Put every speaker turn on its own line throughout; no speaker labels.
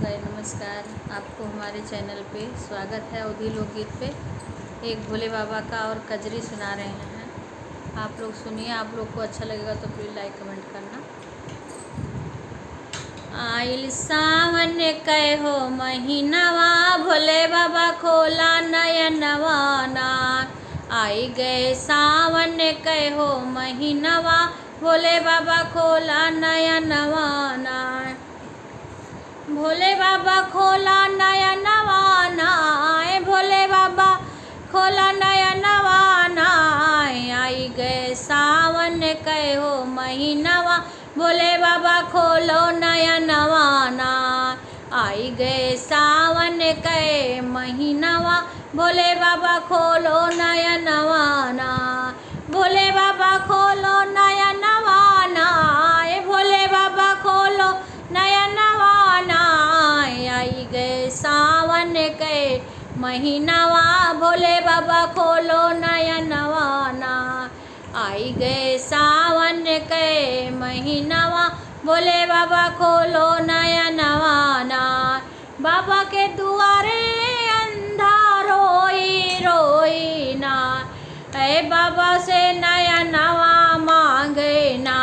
Guys नमस्कार। आपको हमारे चैनल पे स्वागत है। अवधी लोकगीत पे एक भोले बाबा का और कजरी सुना रहे हैं। आप लोग सुनिए, आप लोग को अच्छा लगेगा तो प्लीज़ लाइक कमेंट करना। आइल सावन कहो महीनवा, भोले बाबा खोला नयनवा ना। आई गए सावन कहो महीनवा, भोले बाबा खोला नयनवा ना। भोले बाबा खोला नयनवा ना, भोले बाबा खोला नयनवा ना। आई गए सावन कहो महीनवा, भोले बाबा खोलो नयनवा ना। आई गए सावन कहे महीनवा, भोले बाबा खोलो नयनवा ना। भोले बाबा खोलो नयनवा ना, भोले बाबा खोलो नयनवा ना। आई गए सावन के महीनवा, भोले बाबा खोलो नयनवा ना। आई गए सावन के महीनवा, भोले बाबा खोलो नयनवा ना। बाबा के दुआरे अंधा रोई रोई ना, ऐ बाबा से नयनवा मांगे ना।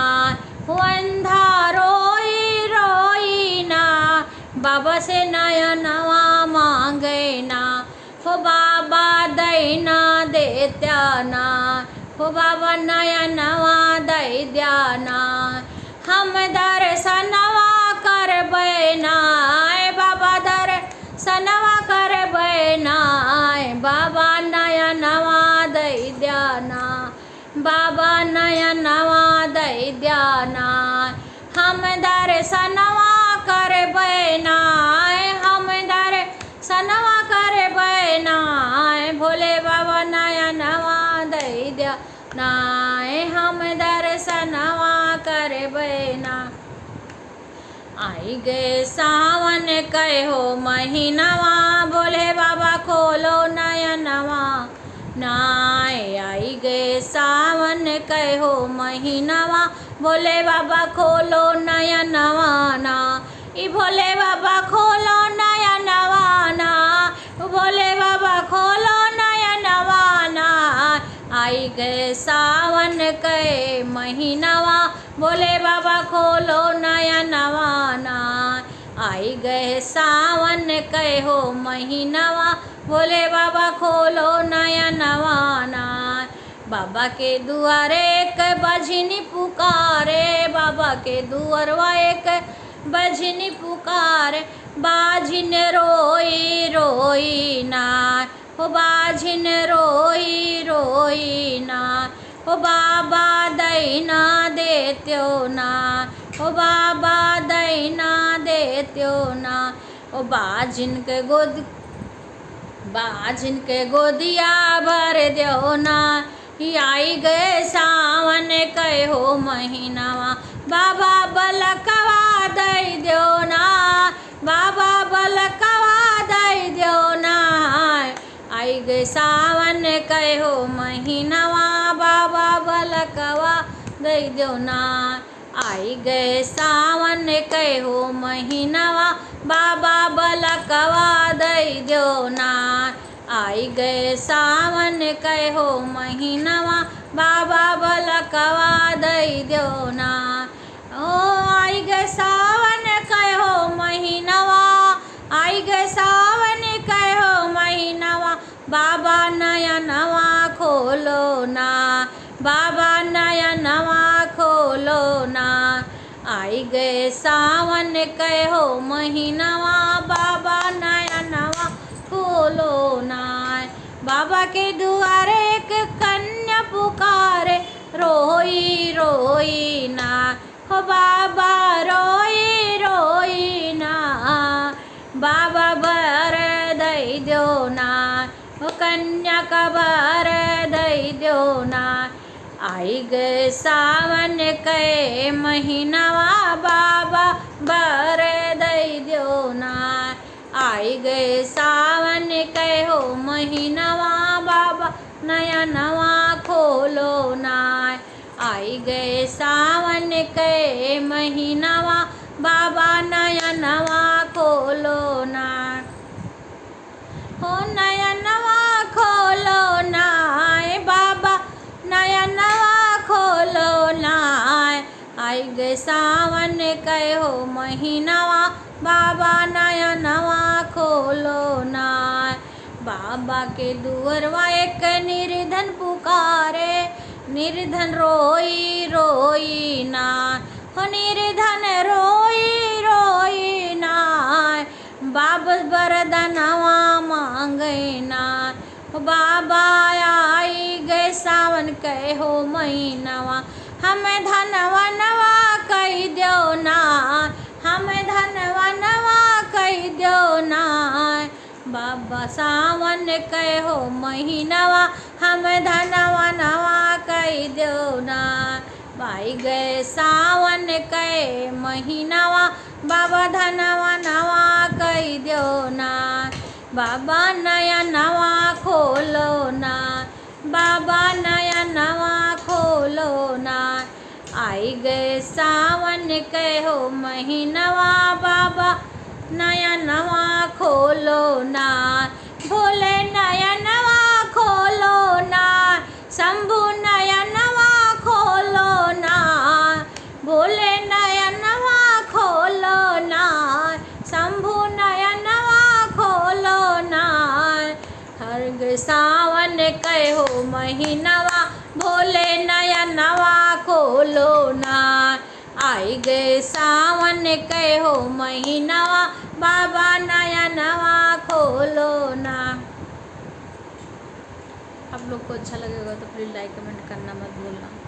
वो अंधा रोई रोई ना, बाबा से नयनवा मांगे ना। हो बाबा दैना देत्या ना, हो बाबा नयनवा दै द्याना। हम दर्शनवा करबै ना, बाबा दर्शनवा करबै ना। बाबा नयनवा दै द्याना, बाबा नयनवा दै द्याना। हम दर्शनवा करबै ना, हम दर्शनवा करबै ना। भोले बाबा नयनवा दै द्याना, हम दर्शनवा करबै ना। आई गए सावन कहो महीनवा, भोले बाबा खोलो नयनवा ना। आई गए सावन कहो महीनवा, भोले बाबा खोलो नयनवा ना। ई भोले बाबा खोलो नयनवा ना, भोले बाबा खोलो नयनवा ना। आई गए सावन के महीनवा, भोले बाबा खोलो नयनवा ना। आई गए सावन कहो महीनवा, भोले बाबा खोलो नयनवा ना। बाबा के दुआरे एक बजनी पुकारे, बाबा के दुआरवा एक बजनी पुकारे। बाजिन रोई रोई ना, हो बाजिन रोई रोई ना। हो बाबा दैना देत्यो ना, हो बाबा दैना देत्यो ना। ओ बाजिन के गोदिया भर द्यो ना। आई गए सावन कहो महीनवा, बाबा बलकवा दै द्यो ना, बाबा बलकवा दै द्यो ना। आई गए सावन कहो महीनवा, बाबा बलकवा दै द्यो ना। आई गए सावन कहो महीनवा, बाबा बलकवा दै द्यो ना। आई गए सावन कहो महीनवा, बाबा बलकवा दै द्यो ना। ओ आई गए सावन कहो महीनवा, आई गए सावन कहो महीनवा, बाबा नयनवा खोलो ना, बाबा नयनवा खोलो ना। आई गए सावन कहो महीनवा, बाबा नयनवा खोलो ना। बाबा के दुआरे एक कन्या पुकारे, रोई रोई ना, हो बाबा रोई रोई ना। बाबा बर दै द्यो ना, हो कन्या का बर दै द्यो ना। आई गए सावन के महीनवा, बाबा बर दै द्यो ना। आई गए सावन कहो महीनवा, बाबा नयनवा खोलो ना। आई गए सावन के महीनवा, बाबा नयनवा खोलो महीनावा, बाबा नया नवा खोलो ना। बाबा के दुअरवा एक निर्धन पुकारे, निर्धन रोई रोई ना, हो निर्धन रोई रोई ना। बाबा वरदानवा मांगे ना, बाबा आई गए सावन के हो महीनावा, हमें धनवा नवा कही दो ना, हमें धनवा नवा कही दो ना। बाबा सावन के हो महीनावा, हमें धनवा नवा कही दो ना। भाई गए सावन के महीनावा, बाबा धनवा नवा कही दो ना। बाबा नया नवा खोलो ना, बाबा नया नवा खोलो ना। आई गए सावन के हो महीनावा, बाबा नया नवा खोलो ना। भोले नया नवा खोलो ना, शंभू नया नवा खोलो ना। भोले नया नवा खोलो ना, शंभू नया नवा खोलो ना। हर गए सावन के हो महीनावा, भोले नया नवा खोलो ना। आई गए सावन के हो महीनावा, बाबा नया नवा खोलो ना। आप लोग को अच्छा लगेगा तो प्लीज़ लाइक कमेंट करना मत भूलना।